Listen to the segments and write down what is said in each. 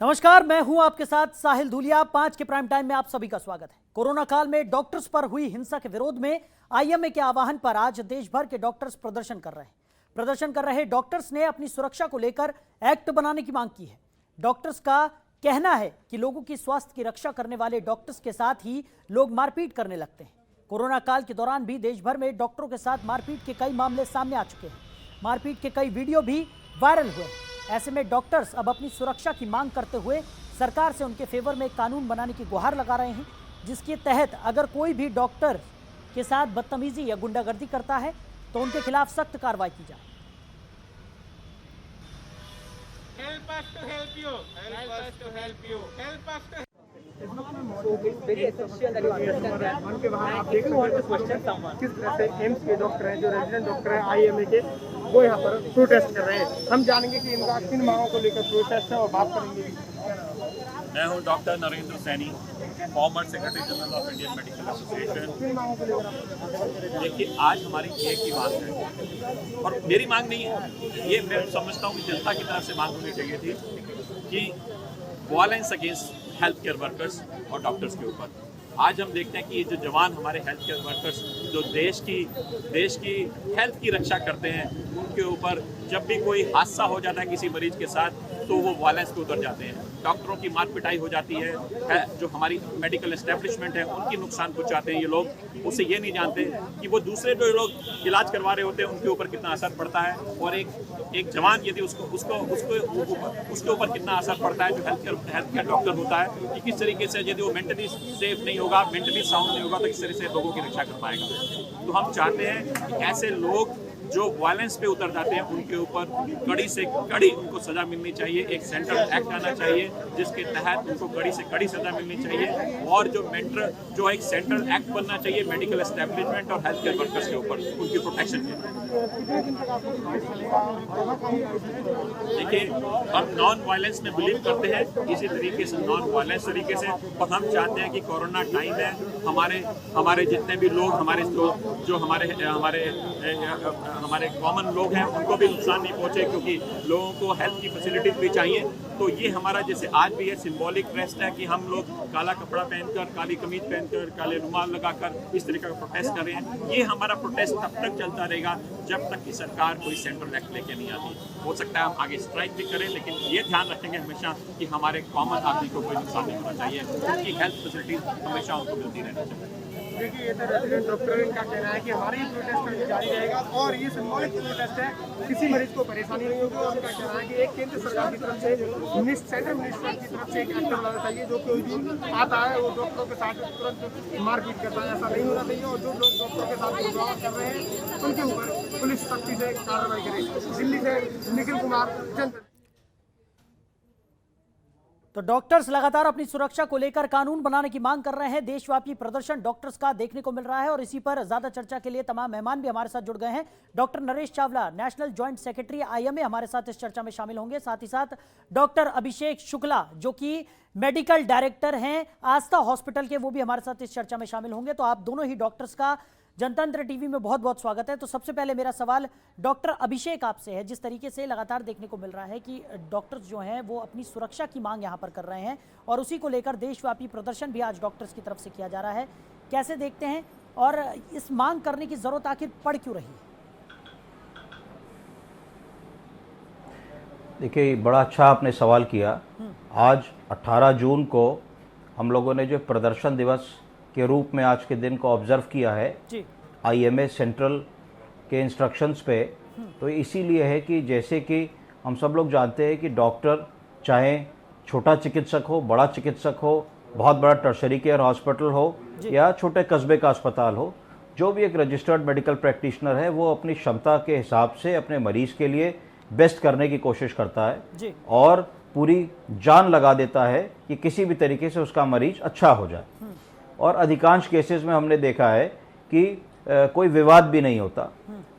नमस्कार, मैं हूं आपके साथ साहिल धूलिया। 5 के प्राइम टाइम में आप सभी का स्वागत है। कोरोना काल में डॉक्टर्स पर हुई हिंसा के विरोध में आईएमए के आह्वान पर आज देश भर के डॉक्टर्स प्रदर्शन कर रहे डॉक्टर्स ने अपनी सुरक्षा को लेकर एक्ट बनाने की मांग की है। डॉक्टर्स का कहना है कि लोगों की स्वास्थ्य की रक्षा करने वाले डॉक्टर्स के साथ ही लोग मारपीट करने लगते हैं। कोरोना काल के दौरान भी देश भर में डॉक्टरों के साथ मारपीट के कई मामले सामने आ चुके हैं। मारपीट के कई वीडियो भी वायरल हुए हैं। ऐसे में डॉक्टर्स अब अपनी सुरक्षा की मांग करते हुए सरकार से उनके फेवर में कानून बनाने की गुहार लगा रहे हैं, जिसके तहत अगर कोई भी डॉक्टर के साथ बदतमीजी या गुंडागर्दी करता है तो उनके खिलाफ सख्त कार्रवाई की जाए। Help us to help you. Help us to help you. Help us to very essential that you understand that उनके बाहर आप देख सकते हैं किस तरह से एम्स के डॉक्टर हैं, जो रेजिडेंट डॉक्टर हैं आईएमए के, वो यहाँ पर प्रोटेस्ट कर रहे हैं। हम जानेंगे कि इनका किन मांगों को लेकर प्रोटेस्ट है और बात करेंगे। मैं हूं doctor Narendra Saini, former secretary general of Indian medical association. किन मांगों को लेकर देखिए, आज हमारी एक ही मांग है और मेरी मांग नहीं है, ये मैं समझता हूँ कि जनता की तरफ से मांग होनी चाहिए थी कि violence against health care workers और डॉक्टर्स के ऊपर। आज हम देखते हैं कि ये जो जवान हमारे हेल्थ केयर वर्कर्स जो देश की हेल्थ की रक्षा करते हैं, उनके ऊपर जब भी कोई हादसा हो जाता है किसी मरीज के साथ तो वो वायलेंस पे उतर जाते हैं। डॉक्टरों की मार पिटाई हो जाती है जो हमारी मेडिकल एस्टेब्लिशमेंट है उनकी नुकसान पहुंचाते हैं ये लोग। उससे ये नहीं जानते कि वो दूसरे जो लोग इलाज करवा रहे होते हैं उनके ऊपर कितना असर पड़ता है, और एक जवान यदि उसके ऊपर कितना असर पड़ता है जो हेल्थ केयर डॉक्टर होता है, कि किस तरीके से यदि वो मेंटली सेफ नहीं होगा, मेंटली साउंड नहीं होगा तो किस तरह से लोगों की रक्षा कर पाएगा। तो हम चाहते हैं कि ऐसे लोग जो वायलेंस पे उतर जाते हैं उनके ऊपर कड़ी से कड़ी उनको सजा मिलनी चाहिए। एक सेंट्रल एक्ट आना चाहिए जिसके तहत उनको कड़ी से कड़ी सजा मिलनी चाहिए, और जो एक सेंट्रल एक्ट बनना चाहिए मेडिकल एस्टेब्लिशमेंट और हेल्थ केयर वर्कर्स के ऊपर उनकी प्रोटेक्शन के। देखिए, हम नॉन वायलेंस में बिलीव करते हैं, इसी तरीके से नॉन वायलेंस तरीके से, और हम चाहते हैं कि कोरोना टाइम है, हमारे जितने भी लोग हमारे कॉमन लोग हैं उनको भी नुकसान नहीं पहुंचे, क्योंकि लोगों को हेल्थ की फैसिलिटीज भी चाहिए। तो ये हमारा जैसे आज भी है सिंबॉलिक रेस्ट है कि हम लोग काला कपड़ा पहनकर, काली कमीज पहनकर, काले रुमाल लगाकर इस तरीके का प्रोटेस्ट कर रहे हैं। ये हमारा प्रोटेस्ट तब तक चलता रहेगा जब तक कि सरकार कोई सेंट्रल एक्ट लेके नहीं आती। हो सकता है हम आगे स्ट्राइक भी करें, लेकिन ये ध्यान रखेंगे हमेशा कि हमारे कॉमन आदमी को कोई नुकसान नहीं होना चाहिए, उनकी हेल्थ फैसिलिटीज हमेशा उनको मिलती रहनी चाहिए। देखिए, ये तो रेजिडेंट डॉक्टर इनका कहना है कि हमारा ये प्रोटेस्ट जारी रहेगा और ये सिंबॉलिक प्रोटेस्ट है, किसी मरीज को परेशानी नहीं होगी। और उनका कहना है कि एक केंद्र सरकार की तरफ से सेंट्रल मिनिस्टर की तरफ से एक एक्ट बनाना चाहिए, जो कोई भी आता है वो डॉक्टरों के साथ तुरंत मारपीट करता है, ऐसा नहीं होना चाहिए। और जो लोग डॉक्टरों के साथ दुर्व्यवहार कर रहे हैं उनके ऊपर पुलिस सख्ती से कार्रवाई करे। दिल्ली से निखिल कुमार, जनता। तो डॉक्टर्स लगातार अपनी सुरक्षा को लेकर कानून बनाने की मांग कर रहे हैं। देशव्यापी प्रदर्शन डॉक्टर्स का देखने को मिल रहा है और इसी पर ज्यादा चर्चा के लिए तमाम मेहमान भी हमारे साथ जुड़ गए हैं। Doctor Naresh Chawla, national joint secretary IMA, हमारे साथ इस चर्चा में शामिल होंगे। साथ ही साथ डॉक्टर अभिषेक शुक्ला, जो कि मेडिकल डायरेक्टर हैं आस्था हॉस्पिटल के, वो भी हमारे साथ इस चर्चा में शामिल होंगे। तो आप दोनों ही डॉक्टर्स का जनतंत्र टीवी में बहुत बहुत स्वागत है। तो सबसे पहले मेरा सवाल डॉक्टर अभिषेक आपसे है। जिस तरीके से लगातार देखने को मिल रहा है कि डॉक्टर्स जो हैं वो अपनी सुरक्षा की मांग यहाँ पर कर रहे हैं और उसी को लेकर देशव्यापी प्रदर्शन भी आज डॉक्टर्स की तरफ से किया जा रहा है, कैसे देखते हैं और इस मांग करने की जरूरत आखिर पड़ क्यों रही है? देखिए, बड़ा अच्छा आपने सवाल किया। आज 18 जून को हम लोगों ने जो प्रदर्शन दिवस के रूप में आज के दिन को ऑब्जर्व किया है आईएमए सेंट्रल के इंस्ट्रक्शंस पे, तो इसीलिए है कि जैसे कि हम सब लोग जानते हैं कि डॉक्टर चाहे छोटा चिकित्सक हो, बड़ा चिकित्सक हो, बहुत बड़ा टर्शरी केयर हॉस्पिटल हो या छोटे कस्बे का अस्पताल हो, जो भी एक रजिस्टर्ड मेडिकल प्रैक्टिशनर है वो अपनी क्षमता के हिसाब से अपने मरीज के लिए बेस्ट करने की कोशिश करता है और पूरी जान लगा देता है कि किसी भी तरीके से उसका मरीज अच्छा हो जाए। और अधिकांश केसेस में हमने देखा है कि कोई विवाद भी नहीं होता।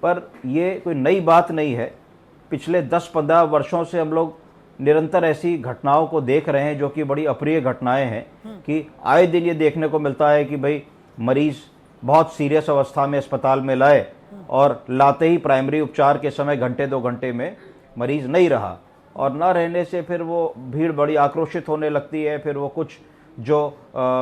पर ये कोई नई बात नहीं है। पिछले 10-15 वर्षों से हम लोग निरंतर ऐसी घटनाओं को देख रहे हैं जो कि बड़ी अप्रिय घटनाएं हैं कि आए दिन ये देखने को मिलता है कि भाई मरीज बहुत सीरियस अवस्था में अस्पताल में लाए और लाते ही प्राइमरी उपचार के समय घंटे 2 घंटे में मरीज नहीं रहा और ना रहने से फिर वो भीड़ बड़ी आक्रोशित होने लगती है। फिर वो कुछ जो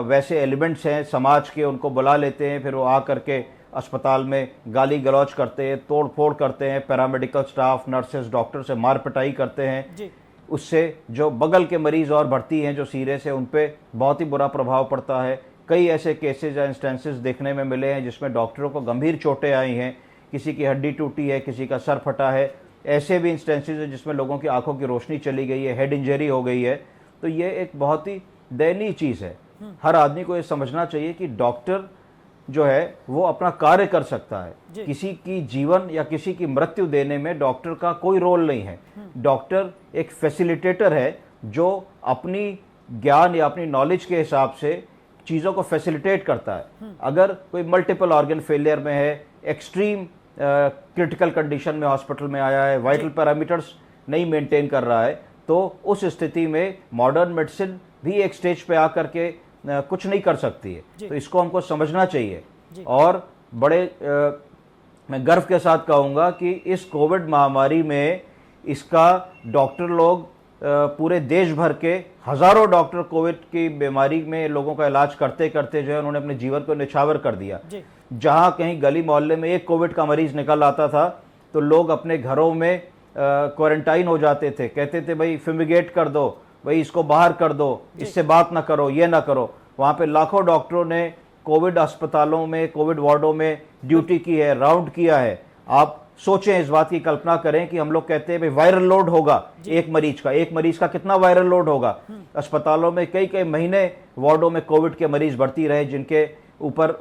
वैसे एलिमेंट्स हैं समाज के उनको बुला लेते हैं, फिर वो आ करके अस्पताल में गाली गलौज करते हैं, तोड़ फोड़ करते हैं, पैरामेडिकल स्टाफ, नर्सेज, डॉक्टर से मार पिटाई करते हैं। उससे जो बगल के मरीज और भर्ती हैं जो सीरियस है उन पे बहुत ही बुरा प्रभाव पड़ता है। कई ऐसे केसेज या इंस्टेंसेस देखने में मिले हैं जिसमें डॉक्टरों को गंभीर चोटें आई हैं, किसी की हड्डी टूटी है, किसी का सर फटा है। ऐसे भी इंस्टेंसेस हैं जिसमें लोगों की आंखों की रोशनी चली गई है, हेड इंजरी हो गई है। तो ये एक बहुत ही दयनीय चीज़ है। हर आदमी को ये समझना चाहिए कि डॉक्टर जो है वो अपना कार्य कर सकता है। किसी की जीवन या किसी की मृत्यु देने में डॉक्टर का कोई रोल नहीं है। डॉक्टर एक फैसिलिटेटर है जो अपनी ज्ञान या अपनी नॉलेज के हिसाब से चीज़ों को फैसिलिटेट करता है। अगर कोई मल्टीपल ऑर्गन फेलियर में है, एक्सट्रीम क्रिटिकल कंडीशन में हॉस्पिटल में आया है, वाइटल पैरामीटर्स नहीं मेंटेन कर रहा है, तो उस स्थिति में मॉडर्न मेडिसिन भी एक स्टेज पे आकर के कुछ नहीं कर सकती है। तो इसको हमको समझना चाहिए। और बड़े मैं गर्व के साथ कहूँगा कि इस कोविड महामारी में इसका डॉक्टर लोग पूरे देश भर के हजारों डॉक्टर कोविड की बीमारी में लोगों का इलाज करते करते जो है उन्होंने अपने जीवन को निछावर कर दिया। जहां कहीं गली मोहल्ले में एक कोविड का मरीज निकल आता था तो लोग अपने घरों में क्वारंटाइन हो जाते थे, कहते थे भाई फिमिगेट कर दो, भाई इसको बाहर कर दो, इससे बात ना करो, ये ना करो। वहां पे लाखों डॉक्टरों ने कोविड अस्पतालों में, कोविड वार्डों में ड्यूटी की है, राउंड किया है। आप सोचें, इस बात की कल्पना करें कि हम लोग कहते हैं भाई वायरल लोड होगा एक मरीज का कितना वायरल लोड होगा। अस्पतालों में कई कई महीने वार्डों में कोविड के मरीज भर्ती रहे जिनके ऊपर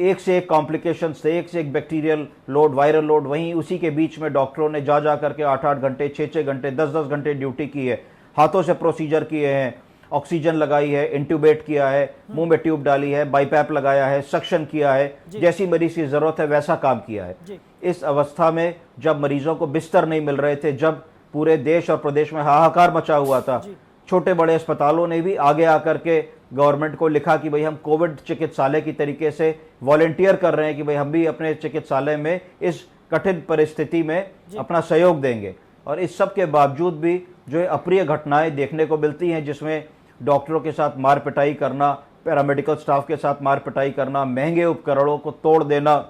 एक से एक कॉम्प्लिकेशंस थे, एक से एक बैक्टीरियल लोड, वायरल लोड। वहीं उसी के बीच में डॉक्टरों ने जा करके 8-8 घंटे, 6-6 घंटे, 10-10 घंटे ड्यूटी की है, हाथों से प्रोसीजर किए हैं, ऑक्सीजन लगाई है, इंट्यूबेट किया है, मुंह में ट्यूब डाली है, बाईपैप लगाया है, सक्शन किया है, जैसी मरीज की जरूरत है वैसा काम किया है। इस अवस्था में जब मरीजों को बिस्तर नहीं मिल रहे थे, जब पूरे देश और प्रदेश में हाहाकार मचा हुआ था, छोटे बड़े अस्पतालों ने भी आगे आकर के गवर्नमेंट को लिखा कि भाई हम कोविड चिकित्सालय की तरीके से वॉलेंटियर कर रहे हैं कि भाई हम भी अपने चिकित्सालय में इस कठिन परिस्थिति में अपना सहयोग देंगे। और इस सब के बावजूद भी जो अप्रिय घटनाएं देखने को मिलती हैं जिसमें डॉक्टरों के साथ मार पिटाई करना, पैरामेडिकल स्टाफ के साथ मार पिटाई करना, महंगे उपकरणों को तोड़ देना,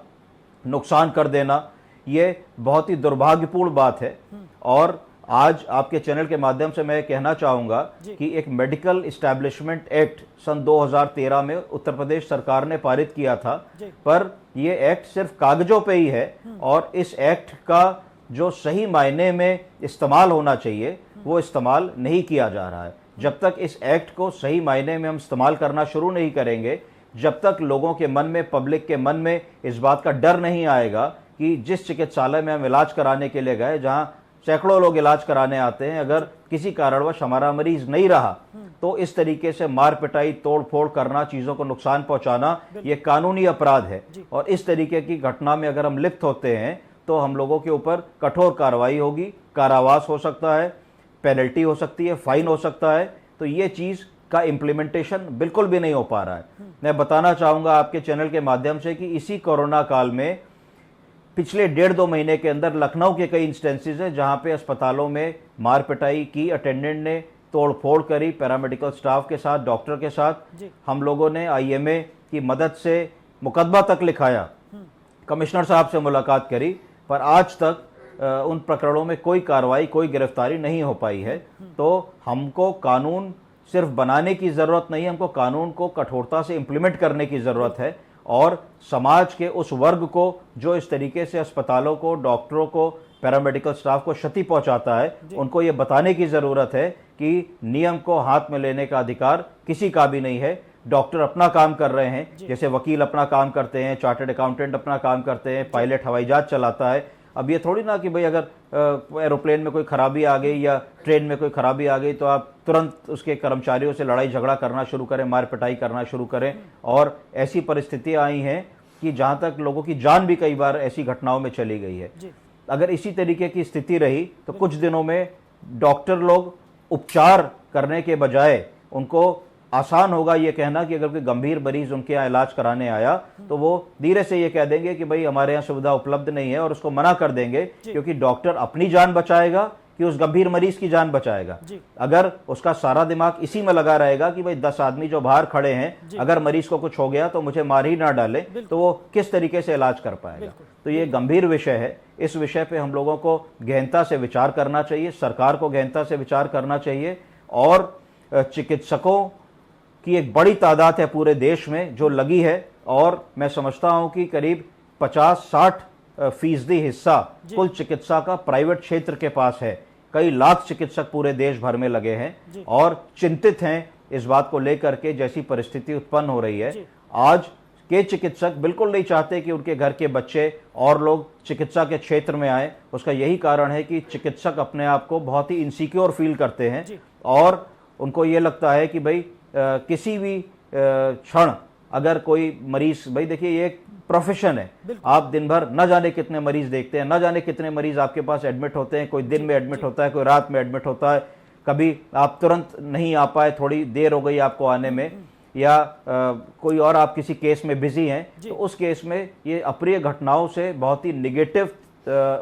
नुकसान कर देना, ये बहुत ही दुर्भाग्यपूर्ण बात है। और आज आपके चैनल के माध्यम से मैं कहना चाहूँगा कि एक मेडिकल इस्टेब्लिशमेंट एक्ट सन 2013 में उत्तर प्रदेश सरकार ने पारित किया था, पर ये एक्ट सिर्फ कागजों पे ही है और इस एक्ट का जो सही मायने में इस्तेमाल होना चाहिए वो इस्तेमाल नहीं किया जा रहा है। जब तक इस एक्ट को सही मायने में हम इस्तेमाल करना शुरू नहीं करेंगे, जब तक लोगों के मन में, पब्लिक के मन में इस बात का डर नहीं आएगा कि जिस चिकित्सालय में हम इलाज कराने के लिए गए, जहां सैकड़ों लोग इलाज कराने आते हैं, अगर किसी कारणवश हमारा मरीज नहीं रहा तो इस तरीके से मार पिटाई, तोड़ फोड़ करना, चीजों को नुकसान पहुंचाना, ये कानूनी अपराध है। और इस तरीके की घटना में अगर हम लिप्त होते हैं तो हम लोगों के ऊपर कठोर कार्रवाई होगी, कारावास हो सकता है, पेनल्टी हो सकती है, फाइन हो सकता है। तो ये चीज का इम्प्लीमेंटेशन बिल्कुल भी नहीं हो पा रहा है। मैं बताना चाहूंगा आपके चैनल के माध्यम से कि इसी कोरोना काल में पिछले 1.5-2 महीने के अंदर लखनऊ के कई इंस्टेंसेस हैं जहां पे अस्पतालों में मार पिटाई की, अटेंडेंट ने तोड़ फोड़ करी, पैरामेडिकल स्टाफ के साथ, डॉक्टर के साथ। हम लोगों ने IMA की मदद से मुकदमा तक लिखाया, कमिश्नर साहब से मुलाकात करी, पर आज तक उन प्रकरणों में कोई कार्रवाई, कोई गिरफ्तारी नहीं हो पाई है। तो हमको कानून सिर्फ बनाने की जरूरत नहीं है, हमको कानून को कठोरता से इम्प्लीमेंट करने की जरूरत है। और समाज के उस वर्ग को जो इस तरीके से अस्पतालों को, डॉक्टरों को, पैरामेडिकल स्टाफ को क्षति पहुंचाता है, उनको ये बताने की जरूरत है कि नियम को हाथ में लेने का अधिकार किसी का भी नहीं है। डॉक्टर अपना काम कर रहे हैं, जैसे वकील अपना काम करते हैं, चार्टर्ड अकाउंटेंट अपना काम करते हैं, पायलट हवाई जहाज चलाता है। अब ये थोड़ी ना कि भाई अगर एरोप्लेन में कोई खराबी आ गई या ट्रेन में कोई खराबी आ गई तो आप तुरंत उसके कर्मचारियों से लड़ाई झगड़ा करना शुरू करें, मार पिटाई करना शुरू करें। और ऐसी परिस्थितियां आई हैं कि जहां तक लोगों की जान भी कई बार ऐसी घटनाओं में चली गई है। अगर इसी तरीके की स्थिति रही तो कुछ दिनों में डॉक्टर लोग उपचार करने के बजाय उनको आसान होगा ये कहना कि अगर कोई गंभीर मरीज उनके यहाँ इलाज कराने आया तो वो धीरे से ये कह देंगे कि भाई हमारे यहाँ सुविधा उपलब्ध नहीं है और उसको मना कर देंगे, क्योंकि डॉक्टर अपनी जान बचाएगा कि उस गंभीर मरीज की जान बचाएगा। अगर उसका सारा दिमाग इसी में लगा रहेगा कि भाई 10 आदमी जो बाहर खड़े हैं, अगर मरीज को कुछ हो गया तो मुझे मार ही ना डाले, तो वो किस तरीके से इलाज कर पाएगा। तो ये गंभीर विषय है। इस विषय पे हम लोगों को गहनता से विचार करना चाहिए, सरकार को गहनता से विचार करना चाहिए, और चिकित्सकों की एक बड़ी तादाद है पूरे देश में जो लगी है, और मैं समझता हूं कि करीब 50-60% हिस्सा कुल चिकित्सा का प्राइवेट क्षेत्र के पास है। कई लाख चिकित्सक पूरे देश भर में लगे हैं और चिंतित हैं इस बात को लेकर के जैसी परिस्थिति उत्पन्न हो रही है। आज के चिकित्सक बिल्कुल नहीं चाहते कि उनके घर के बच्चे और लोग चिकित्सा के क्षेत्र में आए। उसका यही कारण है कि चिकित्सक अपने आप को बहुत ही इनसिक्योर फील करते हैं और उनको ये लगता है कि भाई किसी भी क्षण अगर कोई मरीज, भाई देखिए ये एक प्रोफेशन है, आप दिन भर न जाने कितने मरीज देखते हैं, न जाने कितने मरीज आपके पास एडमिट होते हैं, कोई दिन में एडमिट होता है, कोई रात में एडमिट होता है, कभी आप तुरंत नहीं आ पाए, थोड़ी देर हो गई आपको आने में, या कोई और आप किसी केस में बिजी हैं, तो उस केस में ये अप्रिय घटनाओं से बहुत ही निगेटिव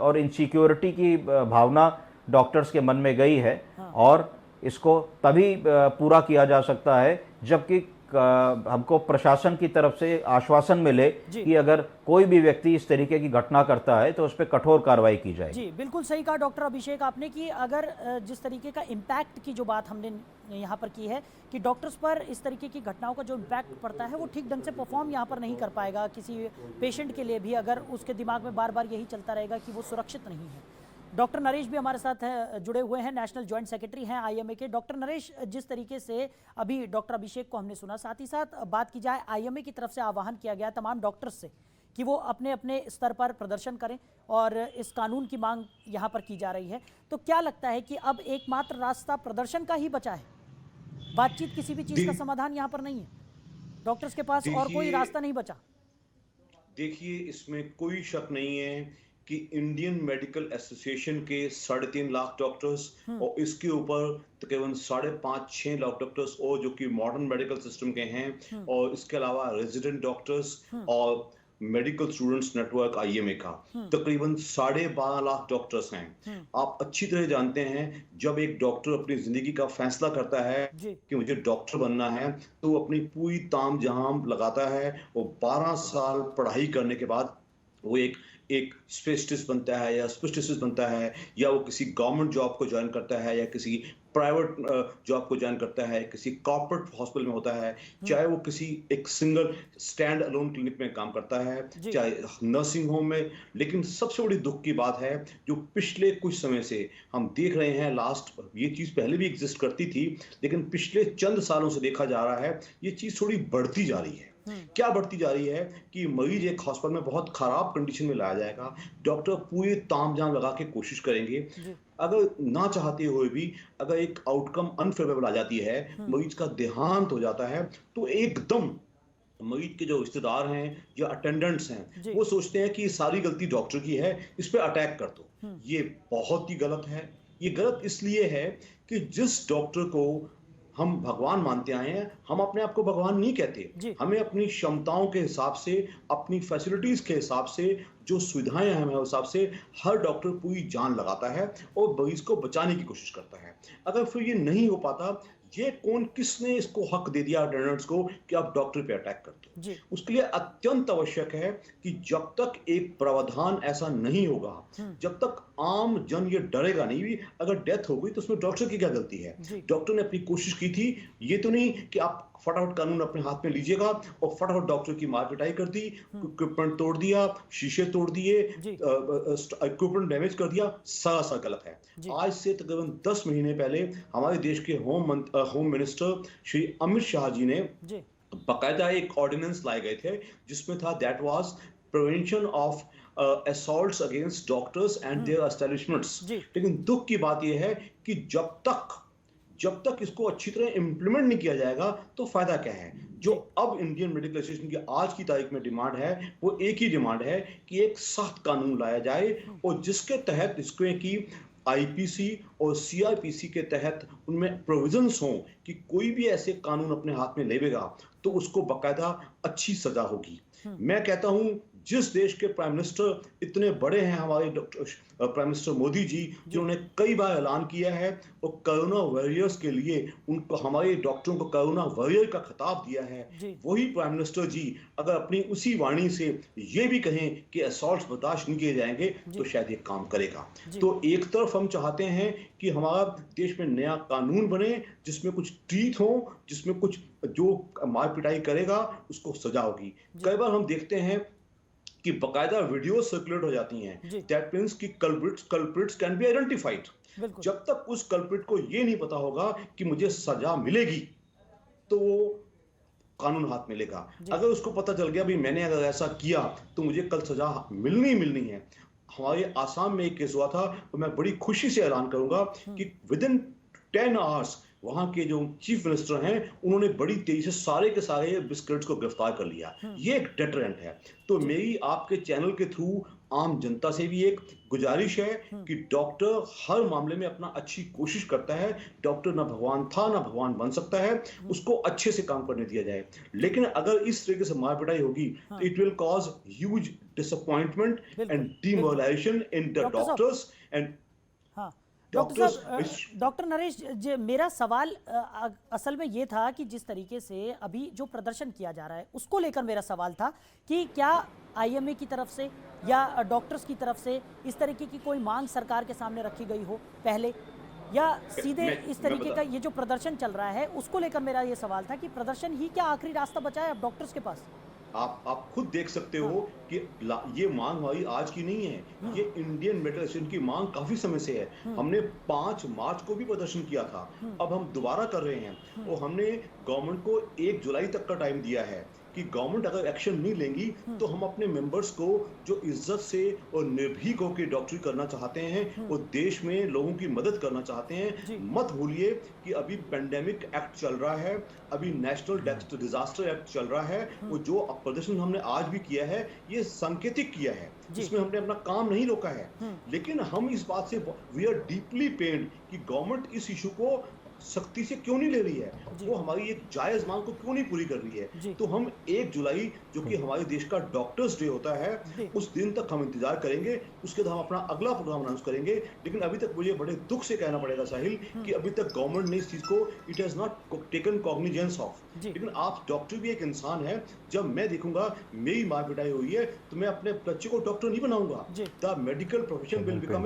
और इनसिक्योरिटी की भावना डॉक्टर्स के मन में गई है। और इसको तभी पूरा किया जा सकता है जबकि हमको प्रशासन की तरफ से आश्वासन मिले कि अगर कोई भी व्यक्ति इस तरीके की घटना करता है तो उस पर कठोर कार्रवाई की जाए। जी बिल्कुल सही कहा डॉक्टर अभिषेक आपने कि अगर जिस तरीके का इम्पैक्ट की जो बात हमने यहाँ पर की है कि डॉक्टर्स पर इस तरीके की घटनाओं का जो इम्पैक्ट पड़ता है वो ठीक ढंग से परफॉर्म यहाँ पर नहीं कर पाएगा किसी पेशेंट के लिए भी, अगर उसके दिमाग में बार बार यही चलता रहेगा कि वो सुरक्षित नहीं है। डॉक्टर नरेश भी हमारे साथ जुड़े हुए हैं, नेशनल जॉइंट सेक्रेटरी हैं आईएमए के। डॉक्टर नरेश, जिस तरीके से अभी डॉक्टर अभिषेक को हमने सुना, साथ ही साथ बात की जाए आईएमए की तरफ से आह्वान किया गया तमाम डॉक्टर्स से कि वो अपने अपने स्तर पर प्रदर्शन करें और इस कानून की मांग यहाँ पर की जा रही है, तो क्या लगता है कि अब एकमात्र रास्ता प्रदर्शन का ही बचा है? बातचीत किसी भी चीज का समाधान यहाँ पर नहीं है, डॉक्टर्स के पास और कोई रास्ता नहीं बचा? देखिए, इसमें कोई शक नहीं है कि इंडियन मेडिकल एसोसिएशन के 3.5 लाख डॉक्टर्स और इसके ऊपर तकरीबन 5.5-6 लाख डॉक्टर्स और जो कि मॉडर्न मेडिकल सिस्टम के हैं, और इसके अलावा रेजिडेंट डॉक्टर्स और मेडिकल स्टूडेंट्स नेटवर्क आईएमए का तकरीबन 12.5 लाख डॉक्टर्स हैं। आप अच्छी तरह जानते हैं जब एक डॉक्टर अपनी जिंदगी का फैसला करता है कि मुझे डॉक्टर बनना है तो वो अपनी पूरी ताम झाम लगाता है। वो 12 साल पढ़ाई करने के बाद वो एक स्पेशलिस्ट बनता है या स्पेशलिस्ट बनता है, या वो किसी गवर्नमेंट जॉब को ज्वाइन करता है या किसी प्राइवेट जॉब को ज्वाइन करता है, किसी कॉर्पोरेट हॉस्पिटल में होता है, चाहे वो किसी एक सिंगल स्टैंड अलोन क्लिनिक में काम करता है, चाहे नर्सिंग होम में। लेकिन सबसे बड़ी दुख की बात है जो पिछले कुछ समय से हम देख रहे हैं, ये चीज पहले भी एग्जिस्ट करती थी लेकिन पिछले चंद सालों से देखा जा रहा है ये चीज थोड़ी बढ़ती जा रही है। क्या बढ़ती जा रही है कि मरीज एक हॉस्पिटल में बहुत खराब कंडीशन में लाया जाएगा, डॉक्टर पूरी तामझाम लगा के कोशिश करेंगे, अगर ना चाहते हुए भी अगर एक आउटकम अनफेवरेबल आ जाती है, मरीज का देहांत हो जाता है, तो एकदम मरीज के जो रिश्तेदार हैं या अटेंडेंट्स हैं वो सोचते हैं कि ये सारी गलती डॉक्टर की है, इस पे अटैक कर दो। ये बहुत ही गलत है। ये गलत इसलिए है कि जिस डॉक्टर को हम भगवान मानते आए हैं, हम अपने आप को भगवान नहीं कहते, हमें अपनी क्षमताओं के हिसाब से, अपनी फैसिलिटीज के हिसाब से, जो सुविधाएं हैं हमें हिसाब से हर डॉक्टर पूरी जान लगाता है और मरीज को बचाने की कोशिश करता है। अगर फिर ये नहीं हो पाता, ये किसने इसको हक दे दिया अटेंडेंट्स को कि आप डॉक्टर पे अटैक कर दो? उसके लिए अत्यंत आवश्यक है कि जब तक एक प्रावधान ऐसा नहीं होगा, जब तक आम जन ये डरेगा नहीं भी अगर डेथ हो गई तो उसमें डॉक्टर की क्या गलती है। डॉक्टर ने अपनी कोशिश की थी, ये तो नहीं कि आप फटाफट कानून अपने हाथ में लीजिएगा और फटाफट डॉक्टर की मार पिटाई कर दी, इक्विपमेंट तोड़ दिया, शीशे तोड़ दिए, इक्विपमेंट डैमेज कर दिया, सारा गलत है। आज से तकरीबन 10 महीने पहले हमारे देश के होम मिनिस्टर श्री अमित शाह जी ने बाकायदा एक ऑर्डिनेंस लाए गए थे जिसमें था that was prevention of assaults against doctors and their establishments। लेकिन दुख की बात यह है कि जब तक इसको अच्छी तरह इंप्लीमेंट नहीं किया जाएगा तो फायदा क्या है। जो अब इंडियन मेडिकल एसोसिएशन की आज की तारीख में डिमांड है वो एक ही डिमांड है कि एक सख्त कानून लाया जाए और जिसके तहत इसको की आईपीसी और सीआरपीसी के तहत उनमें प्रोविजंस हों कि कोई भी ऐसे कानून अपने हाथ में लेगा तो उसको बाकायदा अच्छी सजा होगी। मैं कहता हूं जिस देश के प्राइम मिनिस्टर इतने बड़े हैं हमारे प्राइम मिनिस्टर मोदी जी, जिन्होंने कई बार ऐलान किया है और कोरोना वॉरियर्स के लिए उनको हमारे डॉक्टरों को कोरोना वॉरियर का खिताब दिया है, वही प्राइम मिनिस्टर जी अगर अपनी उसी वाणी से ये भी कहें कि असॉल्ट बर्दाश्त नहीं किए जाएंगे तो शायद ये काम करेगा। तो एक तरफ हम चाहते हैं कि हमारा देश में नया कानून बने जिसमें कुछ टीथ हो, जिसमें कुछ जो मार पिटाई करेगा उसको सजा होगी। कई बार हम देखते हैं कि बकायदा वीडियो सर्कुलेट हो जाती हैं, दैट मींस कि कल्प्रिट्स कैन बी आइडेंटिफाइड। जब तक उस कल्प्रिट को ये नहीं पता होगा कि मुझे सजा मिलेगी तो वो कानून हाथ मिलेगा। अगर उसको पता चल गया भी मैंने अगर ऐसा किया तो मुझे कल सजा मिलनी है। हमारे आसाम में एक केस हुआ था और मैं बड़ी खुशी से ऐलान करूंगा कि विदिन 10 आवर्स वहां के जो चीफ मिनिस्टर हैं उन्होंने बड़ी तेजी से सारे के सारे बिस्किट्स को गिरफ्तार कर लिया। ये एक डेटरेंट है। तो मेरी आपके चैनल के थ्रू आम जनता से भी एक गुजारिश है कि डॉक्टर हर मामले में अपना अच्छी कोशिश करता है। डॉक्टर ना भगवान था ना भगवान बन सकता है, उसको अच्छे से काम करने दिया जाए। लेकिन अगर इस तरीके से मार पिटाई होगी तो it will cause huge disappointment and demoralisation in the doctors and doctor Naresh ji, मेरा सवाल असल में ये था कि जिस तरीके से अभी जो प्रदर्शन किया जा रहा है उसको लेकर मेरा सवाल था कि क्या आईएमए की तरफ से या डॉक्टर्स की तरफ से इस तरीके की कोई मांग सरकार के सामने रखी गई हो पहले, या सीधे इस तरीके का ये जो प्रदर्शन चल रहा है उसको लेकर मेरा ये सवाल था कि प्रदर्शन ही क्या आखिरी रास्ता बचा है अब डॉक्टर्स के पास? आप खुद देख सकते हो कि ये मांग हमारी आज की नहीं है, ये इंडियन मेडिकल एसोसिएशन की मांग काफी समय से है। हमने 5 मार्च को भी प्रदर्शन किया था, अब हम दोबारा कर रहे हैं और हमने गवर्नमेंट को 1 जुलाई तक का टाइम दिया है कि गवर्नमेंट अगर एक्शन नहीं लेंगी तो हम अपने मेंबर्स को जो इज्जत से और निर्भीक होकर डॉक्टरी करना चाहते हैं और देश में लोगों की मदद करना चाहते हैं। मत भूलिए कि अभी पेंडेमिक एक्ट चल रहा है, अभी नेशनल डिजास्टर एक्ट चल रहा है और जो प्रदर्शन हमने आज भी किया है ये सांकेतिक किया है, जिसमें हमने अपना काम नहीं रोका है। लेकिन हम इस बात से वी आर डीपली पेन्ड कि गवर्नमेंट इस इशू को सख्ती से क्यों नहीं ले रही है, वो हमारी एक जायज मांग को क्यों नहीं पूरी कर रही है। तो हम 1 जुलाई जो कि हमारे देश का डॉक्टर्स डे होता है उस दिन तक हम इंतजार करेंगे, उसके बाद हम अपना अगला प्रोग्राम अनाउंस करेंगे। लेकिन अभी तक मुझे बड़े दुख से कहना पड़ेगा साहिल कि अभी तक गवर्नमेंट ने इस चीज को it has not taken cognizance of. लेकिन आप डॉक्टर भी एक इंसान है, जब मैं देखूंगा मेरी मार पिटाई हुई है तो मैं अपने बच्चे को डॉक्टर नहीं बनाऊंगा। The medical profession will become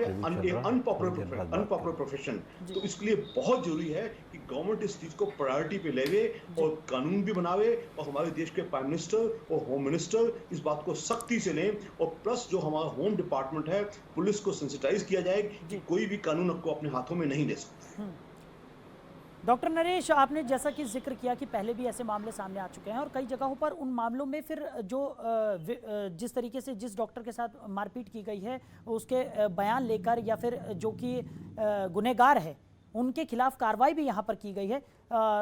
unpopular profession. तो इसके लिए बहुत जरूरी है कि गवर्नमेंट इस चीज को प्रायोरिटी पे लेवे और कानून भी बनावे और हमारे देश के प्राइम मिनिस्टर और होम मिनिस्टर इस बात को सख्ती से लें और प्लस जो हमारा होम डिपार्टमेंट है पुलिस को सेंसिटाइज किया जाए कि कोई भी कानून आपको अपने हाथों में नहीं ले सकता। डॉक्टर नरेश, आपने जैसा कि जिक्र किया कि पहले भी ऐसे मामले सामने आ चुके हैं और कई जगहों पर उन मामलों में फिर जो जिस तरीके से जिस डॉक्टर के साथ मारपीट की गई है उसके बयान लेकर या फिर जो कि गुनहगार है उनके खिलाफ कार्रवाई भी यहाँ पर की गई है।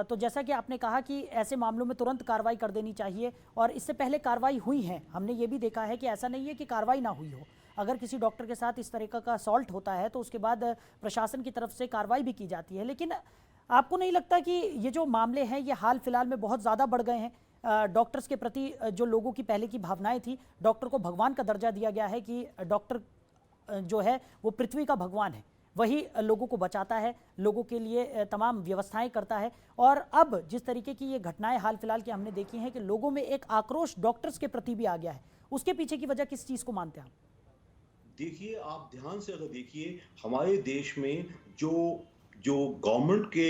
तो जैसा कि आपने कहा कि ऐसे मामलों में तुरंत कार्रवाई कर देनी चाहिए और इससे पहले कार्रवाई हुई है। हमने ये भी देखा है कि ऐसा नहीं है कि कार्रवाई ना हुई हो। अगर किसी डॉक्टर के साथ इस तरीके का असॉल्ट होता है तो उसके बाद प्रशासन की तरफ से कार्रवाई भी की जाती है। लेकिन आपको नहीं लगता कि ये जो मामले हैं ये हाल फिलहाल में बहुत ज़्यादा बढ़ गए हैं? डॉक्टर्स के प्रति जो लोगों की पहले की भावनाएं थी, डॉक्टर को भगवान का दर्जा दिया गया है कि डॉक्टर जो है वो पृथ्वी का भगवान है, वही लोगों को बचाता है, लोगों के लिए तमाम व्यवस्थाएं करता है। और अब जिस तरीके की ये घटनाएं हाल फिलहाल की हमने देखी हैं कि लोगों में एक आक्रोश डॉक्टर्स के प्रति भी आ गया है, उसके पीछे की वजह किस चीज़ को मानते हैं आप? देखिए, आप ध्यान से अगर देखिए हमारे देश में जो गवर्नमेंट के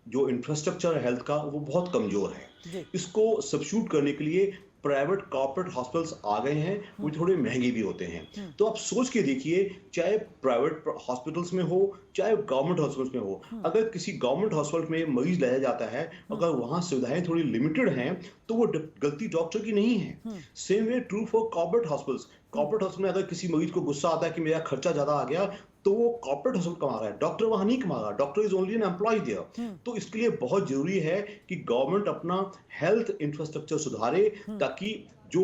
जो इंफ्रास्ट्रक्चर है हेल्थ का वो बहुत कमजोर है। इसको सब्स्टिट्यूट करने के लिए प्राइवेट कॉर्पोरेट हॉस्पिटल्स आ गए हैं, वो थोड़े महंगे भी होते हैं। तो आप सोच के देखिए, चाहे प्राइवेट हॉस्पिटल्स में हो चाहे गवर्नमेंट हॉस्पिटल्स में हो, अगर किसी गवर्नमेंट हॉस्पिटल में मरीज लाया जाता है, अगर वहां सुविधाएं थोड़ी लिमिटेड हैं तो वो गलती डॉक्टर की नहीं है। Same way true for corporate hospitals. Corporate hospital में अगर किसी मरीज को गुस्सा आता है कि मेरा खर्चा ज्यादा आ गया, तो वो कॉर्पोरेट हॉस्पिटल कमा रहा है, डॉक्टर वहां नहीं कमा रहा, doctor is only an employ there. तो इसके लिए बहुत जरूरी है कि गवर्नमेंट अपना हेल्थ इंफ्रास्ट्रक्चर सुधारे, ताकि जो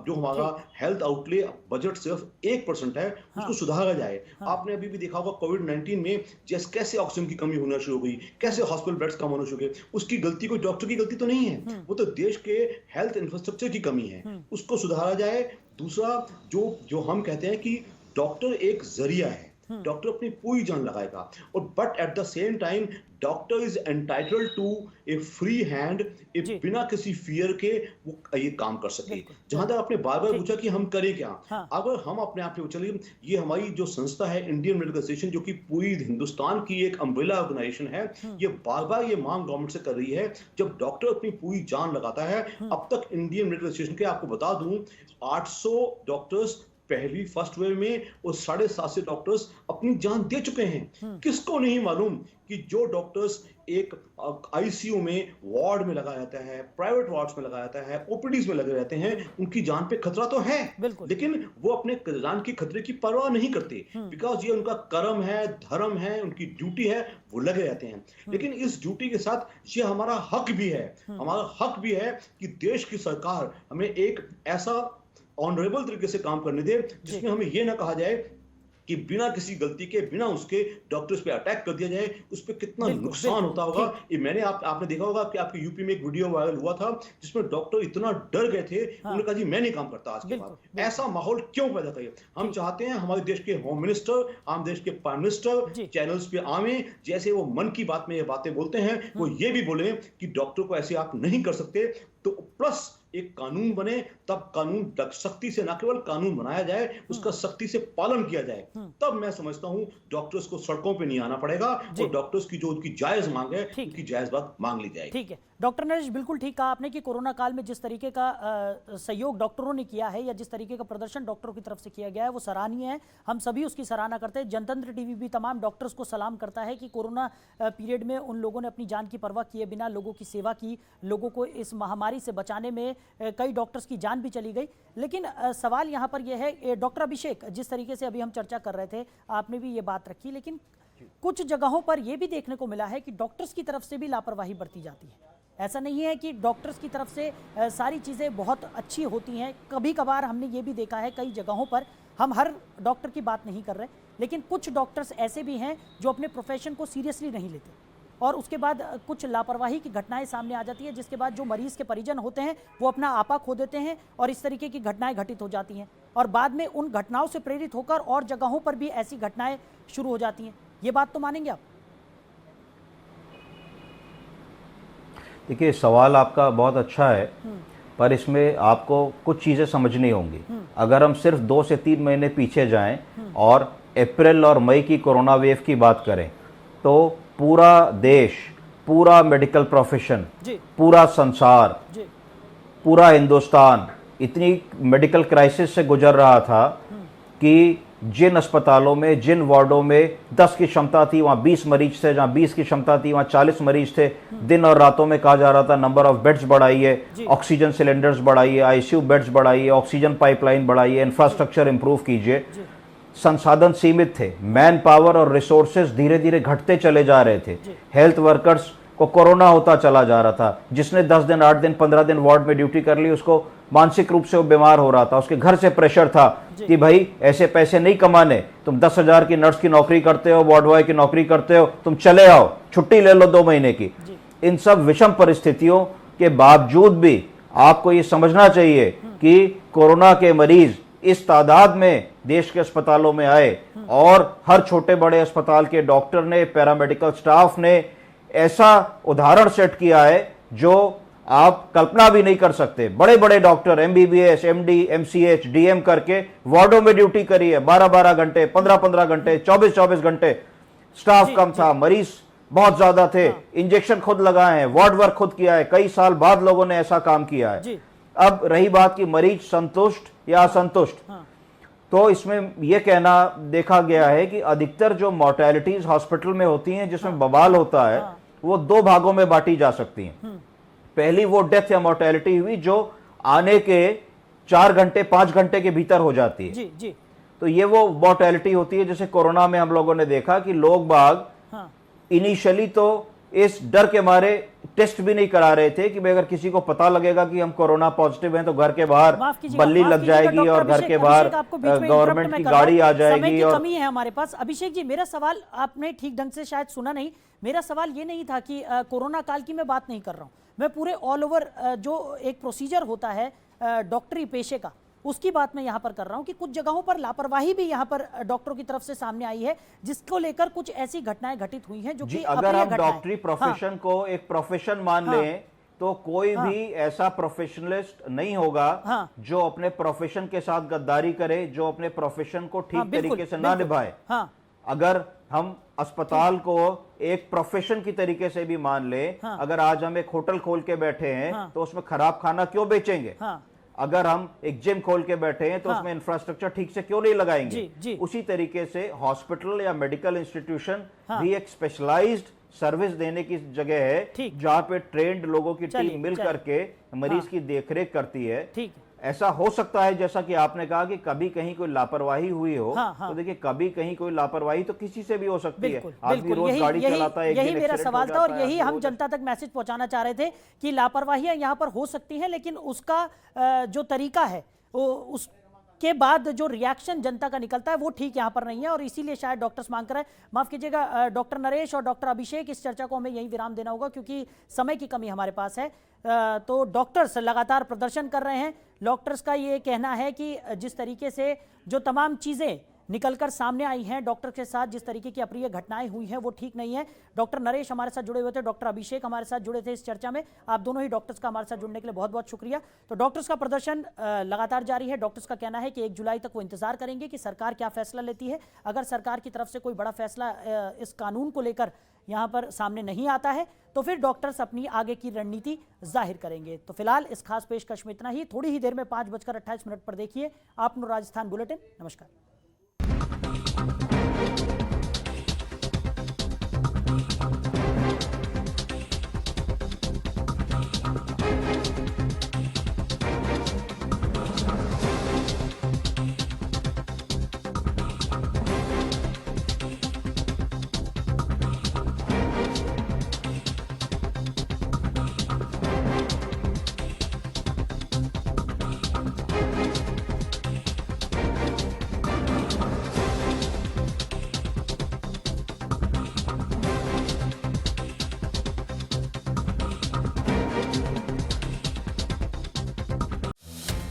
हमारा हेल्थ आउटले बजट सिर्फ 1% है, उसको सुधारा जाए। आपने अभी भी देखा होगा कोविड-19 में कैसे ऑक्सीजन की कमी होना शुरू हो गई, कैसे हॉस्पिटल बेड्स कम होना शुरू हो गए। उसकी गलती कोई डॉक्टर की गलती तो नहीं है, वो तो देश के हेल्थ इंफ्रास्ट्रक्चर की कमी है, उसको सुधारा जाए। दूसरा, जो हम कहते हैं कि डॉक्टर एक जरिया है, डॉक्टर अपनी पूरी जान लगाएगा, और but at the same time doctor is entitled to a free hand, बिना किसी फियर के वो ये काम कर सके। जहां तक आपने बार बार पूछा कि हम करें क्या, अगर हम अपने आप पे चलिए, ये हमारी जो संस्था है इंडियन मेडिकल एसोसिएशन, जो कि पूरी हिंदुस्तान की एक अम्ब्रेला ऑर्गेनाइजेशन है, ये बार बार ये मांग गवर्नमेंट से कर रही है, जब डॉक्टर अपनी पूरी जान लगाता है। अब तक इंडियन मेडिकल एसोसिएशन के, आपको बता दूं, 800 डॉक्टर्स पहली फर्स्ट वेव में और 750 डॉक्टर्स अपनी जान दे चुके हैं। किसको नहीं मालूम कि जो डॉक्टर्स एक आईसीयू में वार्ड में लगा रहता है, प्राइवेट वार्ड्स में लगा रहता है, ओपीडीज में लगे रहते हैं, उनकी जान पे खतरा तो है, लेकिन वो अपने जान की खतरे की परवाह नहीं करते, बिकॉज ये उनका कर्म है, धर्म है, उनकी ड्यूटी है, वो लगे रहते हैं। लेकिन इस ड्यूटी के साथ ये हमारा हक भी है, हमारा हक भी है कि देश की सरकार हमें एक ऐसा ऑनरेबल तरीके से काम करने दे, जिसमें हमें यह ना कहा जाए कि बिना किसी गलती के, बिना उसके डॉक्टर्स पे अटैक कर दिया जाए। उस पे कितना नुकसान होता होगा। ये मैंने आपने देखा होगा कि आपके यूपी में एक वीडियो वायरल हुआ था, जिसमें डॉक्टर इतना डर गए थे, उन्होंने कहा जी मैं नहीं काम करता आज के बाद। ऐसा माहौल क्यों पैदा करिए? हम चाहते हैं हमारे देश के होम मिनिस्टर, हम देश के प्राइम मिनिस्टर चैनल्स पे आवे, जैसे वो मन की बात में ये बातें बोलते हैं, वो ये भी बोले कि डॉक्टर को ऐसे आप नहीं कर सकते। तो प्लस एक कानून बने, तब कानून सख्ती से, ना केवल कानून बनाया जाए, उसका सख्ती से पालन किया जाए, तब मैं समझता हूं डॉक्टर्स को सड़कों पे नहीं आना पड़ेगा, और डॉक्टर्स की जो उनकी जायज मांग है, उनकी जायज बात मांग ली जाएगी। ठीक है डॉक्टर नरेश, बिल्कुल ठीक कहा आपने कि कोरोना काल में जिस तरीके का सहयोग डॉक्टरों ने किया है, या जिस तरीके का प्रदर्शन डॉक्टरों की तरफ से किया गया है, वो सराहनीय है। हम सभी उसकी सराहना करते हैं। जनतंत्र टीवी भी तमाम डॉक्टर्स को सलाम करता है कि कोरोना पीरियड में उन लोगों ने अपनी जान की परवाह किए बिना लोगों की सेवा की, लोगों को इस महामारी से बचाने में कई डॉक्टर्स की जान भी चली गई। लेकिन सवाल यहाँ पर यह है, डॉक्टर अभिषेक, जिस तरीके से अभी हम चर्चा कर रहे थे, आपने भी ये बात रखी, लेकिन कुछ जगहों पर यह भी देखने को मिला है कि डॉक्टर्स की तरफ से भी लापरवाही बरती जाती है। ऐसा नहीं है कि डॉक्टर्स की तरफ से सारी चीज़ें बहुत अच्छी होती हैं। कभी कभार हमने ये भी देखा है कई जगहों पर, हम हर डॉक्टर की बात नहीं कर रहे, लेकिन कुछ डॉक्टर्स ऐसे भी हैं जो अपने प्रोफेशन को सीरियसली नहीं लेते, और उसके बाद कुछ लापरवाही की घटनाएं सामने आ जाती है, जिसके बाद जो मरीज के परिजन होते हैं वो अपना आपा खो देते हैं, और इस तरीके की घटनाएं घटित हो जाती हैं, और बाद में उन घटनाओं से प्रेरित होकर और जगहों पर भी ऐसी घटनाएं शुरू हो जाती हैं। ये बात तो मानेंगे आप? देखिए, सवाल आपका बहुत अच्छा है, पर इसमें आपको कुछ चीज़ें समझनी होंगी। अगर हम सिर्फ 2 से 3 महीने पीछे जाएं और अप्रैल और मई की कोरोना वेव की बात करें, तो पूरा देश, पूरा मेडिकल प्रोफेशन, पूरा संसार, पूरा हिंदुस्तान इतनी मेडिकल क्राइसिस से गुजर रहा था कि जिन अस्पतालों में, जिन वार्डों में 10 की क्षमता थी, वहाँ 20 मरीज थे, जहाँ 20 की क्षमता थी वहाँ 40 मरीज थे। दिन और रातों में कहा जा रहा था नंबर ऑफ बेड्स बढ़ाइए, ऑक्सीजन सिलेंडर्स बढ़ाइए, आईसीयू बेड्स बढ़ाइए, ऑक्सीजन पाइपलाइन बढ़ाइए, इंफ्रास्ट्रक्चर इंप्रूव कीजिए। संसाधन सीमित थे, मैन पावर और रिसोर्सेज धीरे धीरे घटते चले जा रहे थे। हेल्थ वर्कर्स को कोरोना होता चला जा रहा था। जिसने 10 दिन, 8 दिन, 15 दिन वार्ड में ड्यूटी कर ली, उसको मानसिक रूप से वो बीमार हो रहा था। उसके घर से प्रेशर था कि भाई ऐसे पैसे नहीं कमाने, तुम 10,000 की नर्स की नौकरी करते हो, वार्ड बॉय की नौकरी करते हो, तुम चले आओ, छुट्टी ले लो 2 महीने की। इन सब विषम परिस्थितियों के बावजूद भी आपको ये समझना चाहिए कि कोरोना के मरीज इस तादाद में देश के अस्पतालों में आए, और हर छोटे बड़े अस्पताल के डॉक्टर ने, पैरामेडिकल स्टाफ ने ऐसा उदाहरण सेट किया है जो आप कल्पना भी नहीं कर सकते। बड़े बड़े doctor MBBS, MD, MCH, DM करके वार्डों में ड्यूटी करी है, 12-12 घंटे, 15-15 घंटे, 24-24 घंटे। स्टाफ कम था, मरीज बहुत ज्यादा थे, इंजेक्शन खुद लगाए हैं, वार्ड वर्क खुद किया है, कई साल बाद लोगों ने ऐसा काम किया है। अब रही बात कि मरीज संतुष्ट या असंतुष्ट, तो इसमें यह कहना देखा गया है कि अधिकतर जो मोर्टेलिटीज हॉस्पिटल में होती हैं, जिसमें बवाल होता है, वो 2 भागों में बांटी जा सकती हैं। पहली वो डेथ या मोर्टेलिटी हुई जो आने के 4 घंटे 5 घंटे के भीतर हो जाती है। तो ये वो मॉर्टेलिटी होती है जैसे कोरोना में हम लोगों ने देखा कि लोग बाग हाँ इनिशियली तो इस डर के मारे टेस्ट भी नहीं करा रहे थे कि भाई अगर किसी को पता लगेगा कि हम कोरोना पॉजिटिव हैं तो घर के बाहर बल्ली लग जाएगी और घर के बाहर गवर्नमेंट की गाड़ी आ जाएगी। और कमी है हमारे पास। अभिषेक जी, मेरा सवाल आपने ठीक ढंग से शायद सुना नहीं। मेरा सवाल ये नहीं था कि कोरोना काल की मैं बात नहीं कर रहा हूँ, मैं पूरे ऑल ओवर जो एक प्रोसीजर होता है डॉक्टरी पेशे का, उसकी बात मैं यहाँ पर कर रहा हूँ कि कुछ जगहों पर लापरवाही भी यहाँ पर डॉक्टरों की तरफ से सामने आई है, जिसको लेकर कुछ ऐसी घटनाएं घटित हुई हैं जो कि अगर हम डॉक्टरी प्रोफेशन को एक प्रोफेशन मान लें तो कोई भी ऐसा प्रोफेशनलिस्ट नहीं होगा जो अपने प्रोफेशन के साथ गद्दारी करे, जो अपने प्रोफेशन को ठीक तरीके से ना निभाए। अगर हम अस्पताल को एक प्रोफेशन की तरीके से भी मान ले, अगर आज हम एक होटल खोल के बैठे हैं तो उसमें खराब खाना क्यों बेचेंगे? अगर हम एक जिम खोल के बैठे हैं तो उसमें इंफ्रास्ट्रक्चर ठीक से क्यों नहीं लगाएंगे? उसी तरीके से हॉस्पिटल या मेडिकल इंस्टीट्यूशन भी एक स्पेशलाइज्ड सर्विस देने की जगह है जहां पे ट्रेंड लोगों की टीम मिल करके मरीज की देखरेख करती है। ऐसा हो सकता है जैसा कि आपने कहा कि कभी कहीं कोई लापरवाही हुई हो, तो देखिए कभी कहीं कोई लापरवाही तो किसी से भी हो सकती है। आदमी रोज गाड़ी चलाता है, यही मेरा सवाल था और यही हम जनता तक मैसेज पहुंचाना चाह रहे थे कि लापरवाहियां यहां पर हो सकती हैं, लेकिन उसका जो तरीका है वो उसके बाद जो रिएक्शन जनता का निकलता है वो ठीक यहाँ पर नहीं है, और इसीलिए शायद डॉक्टर्स मांग कर रहे हैं। माफ कीजिएगा डॉक्टर नरेश और डॉक्टर अभिषेक, इस चर्चा को हमें यहीं विराम देना होगा क्योंकि समय की कमी हमारे पास है। तो डॉक्टर्स लगातार प्रदर्शन कर रहे हैं। डॉक्टर्स का ये कहना है कि जिस तरीके से जो तमाम चीज़ें निकलकर सामने आई हैं, डॉक्टर के साथ जिस तरीके की अप्रिय घटनाएं हुई हैं वो ठीक नहीं है। डॉक्टर नरेश हमारे साथ जुड़े हुए थे, डॉक्टर अभिषेक हमारे साथ जुड़े थे इस चर्चा में। आप दोनों ही डॉक्टर्स का हमारे साथ जुड़ने के लिए बहुत बहुत शुक्रिया। तो डॉक्टर्स का प्रदर्शन लगातार जारी है। डॉक्टर्स का कहना है कि 1 जुलाई तक वो इंतजार करेंगे कि सरकार क्या फैसला लेती है। अगर सरकार की तरफ से कोई बड़ा फैसला इस कानून को लेकर यहाँ पर सामने नहीं आता है तो फिर डॉक्टर्स अपनी आगे की रणनीति जाहिर करेंगे। तो फिलहाल इस खास पेशकश में इतना ही। थोड़ी ही देर में 5:28 पर देखिए आपनो राजस्थान बुलेटिन। नमस्कार।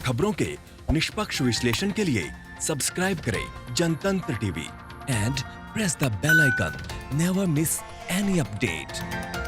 खबरों के निष्पक्ष विश्लेषण के लिए सब्सक्राइब करें Jantantra TV and press the bell icon. Never miss any update.